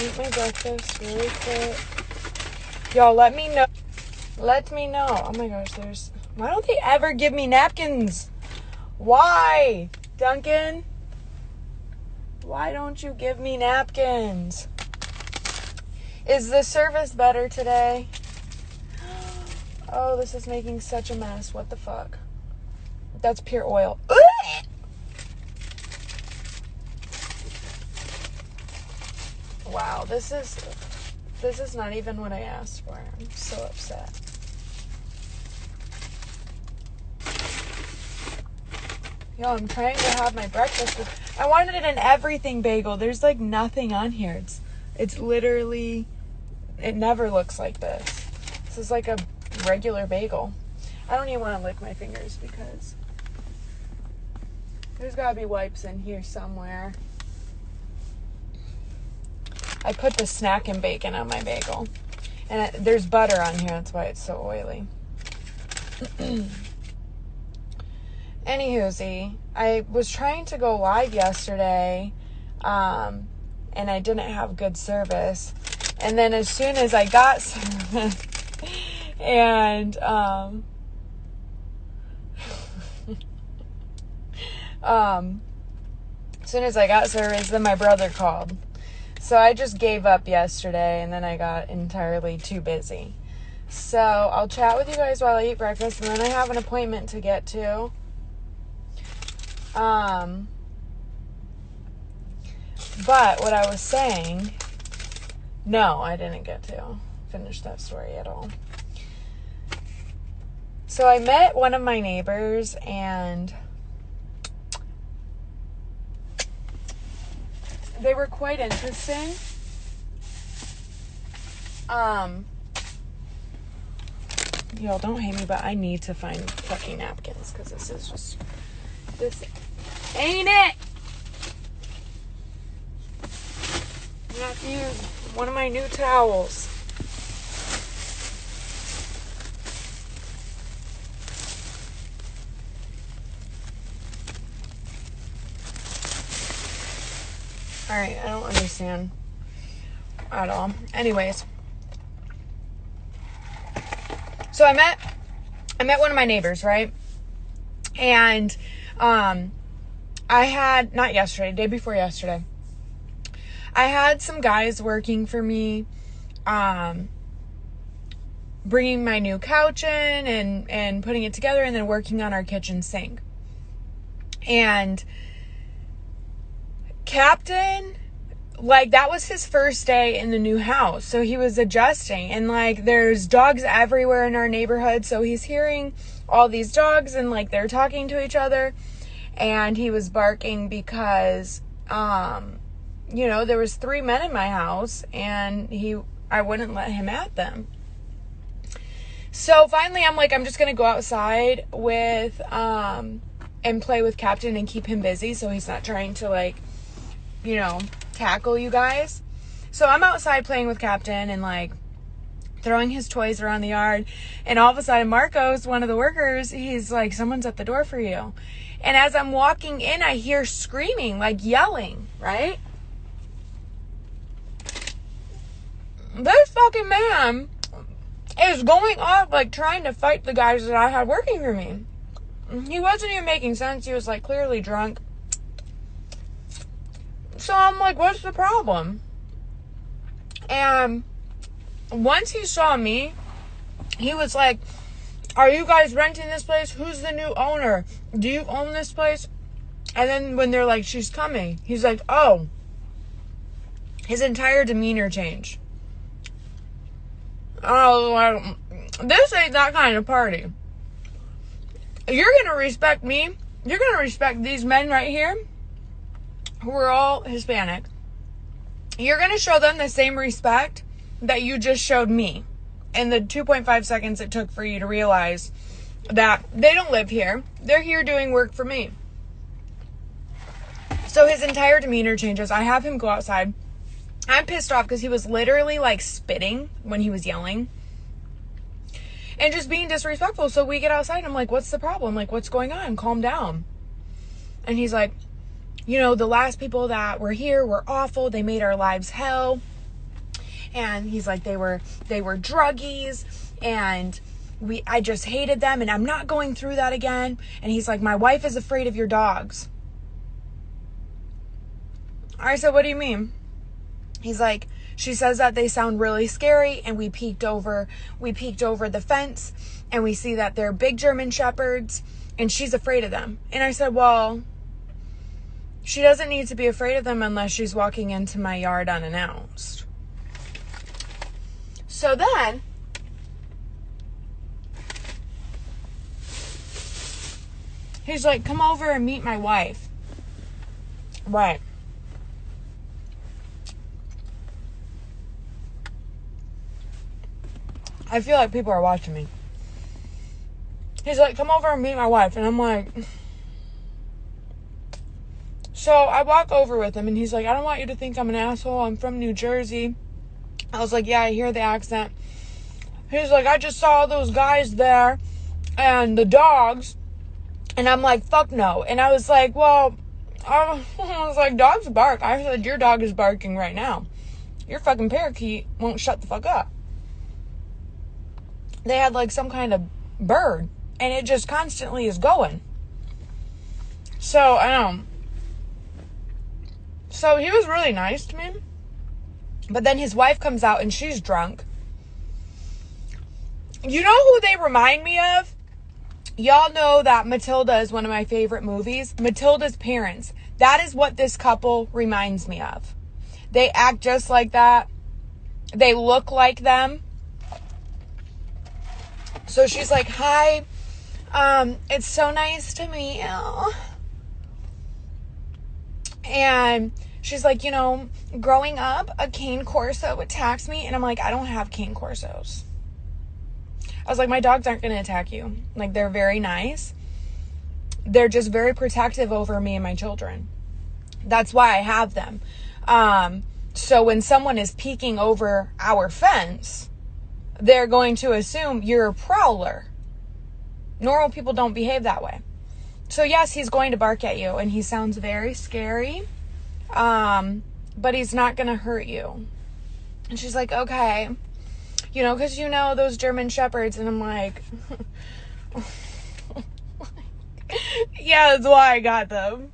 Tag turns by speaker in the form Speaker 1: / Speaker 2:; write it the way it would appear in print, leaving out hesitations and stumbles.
Speaker 1: eat my breakfast really quick. Y'all, let me know. Let me know. Oh my gosh, why don't they ever give me napkins? Why? Duncan? Why don't you give me napkins? Is the service better today? Oh, this is making such a mess. What the fuck? That's pure oil. Wow, this is not even what I asked for. I'm so upset. Yo, I'm trying to have my breakfast. I wanted an everything bagel. There's like nothing on here. It's literally, it never looks like this. This is like a regular bagel. I don't even want to lick my fingers because there's gotta be wipes in here somewhere. I put the snack and bacon on my bagel. And there's butter on here. That's why it's so oily. Anywhoosie, I was trying to go live yesterday, and I didn't have good service. And then as soon as I got service, and, as soon as I got service, then my brother called. So I just gave up yesterday, and then I got entirely too busy. So I'll chat with you guys while I eat breakfast, and then I have an appointment to get to. But what I was saying, no, I didn't get to finish that story at all. So I met one of my neighbors, and they were quite interesting. Y'all don't hate me, but I need to find fucking napkins, because this ain't it. I'm gonna have to use one of my new towels. Alright, I don't understand at all. Anyways. So I met one of my neighbors, right? And I had, not yesterday, day before yesterday, I had some guys working for me, bringing my new couch in and putting it together, and then working on our kitchen sink. And Captain, like, that was his first day in the new house, so he was adjusting, and like, there's dogs everywhere in our neighborhood, so he's hearing all these dogs, and like, they're talking to each other, and he was barking because, you know, there was 3 men in my house, and I wouldn't let him at them. So finally, I'm like, I'm just gonna go outside with, and play with Captain and keep him busy, so he's not trying to, like, you know, tackle you guys. So I'm outside playing with Captain and like throwing his toys around the yard, and all of a sudden Marcos, one of the workers, he's like, someone's at the door for you. And as I'm walking in, I hear screaming, like yelling, right? This fucking man is going off, like trying to fight the guys that I had working for me. He wasn't even making sense. He was like clearly drunk. So I'm like, what's the problem? And once he saw me, he was like, are you guys renting this place? Who's the new owner? Do you own this place? And then when they're like, she's coming, he's like, oh. His entire demeanor changed. Oh, like, this ain't that kind of party. You're going to respect me. You're going to respect these men right here, who are all Hispanic. You're going to show them the same respect that you just showed me in the 2.5 seconds it took for you to realize that they don't live here. They're here doing work for me. So his entire demeanor changes. I have him go outside. I'm pissed off because he was literally like spitting when he was yelling and just being disrespectful. So we get outside. I'm like, what's the problem? Like, what's going on? Calm down. And he's like, you know, the last people that were here were awful. They made our lives hell. And he's like, they were druggies, and I just hated them, and I'm not going through that again. And he's like, my wife is afraid of your dogs. I said, what do you mean? He's like, she says that they sound really scary, and we peeked over the fence, and we see that they're big German shepherds, and she's afraid of them. And I said, well, she doesn't need to be afraid of them unless she's walking into my yard unannounced. So then, he's like, come over and meet my wife. Right. I feel like people are watching me. He's like, come over and meet my wife. And I'm like... So I walk over with him, and he's like, I don't want you to think I'm an asshole. I'm from New Jersey. I was like, yeah, I hear the accent. He's like, I just saw those guys there and the dogs. And I'm like, fuck no. And I was like, well, I was like, dogs bark. I said, your dog is barking right now. Your fucking parakeet won't shut the fuck up. They had like some kind of bird, and it just constantly is going. So, so he was really nice to me. But then his wife comes out, and she's drunk. You know who they remind me of? Y'all know that Matilda is one of my favorite movies. Matilda's parents. That is what this couple reminds me of. They act just like that. They look like them. So she's like, hi, it's so nice to meet you. And she's like, you know, growing up, a cane corso attacks me. And I'm like, I don't have cane corsos. I was like, my dogs aren't going to attack you. Like, they're very nice. They're just very protective over me and my children. That's why I have them. So when someone is peeking over our fence, they're going to assume you're a prowler. Normal people don't behave that way. So yes, he's going to bark at you, and he sounds very scary. But he's not going to hurt you. And she's like, okay. You know, because you know those German shepherds. And I'm like, yeah, that's why I got them.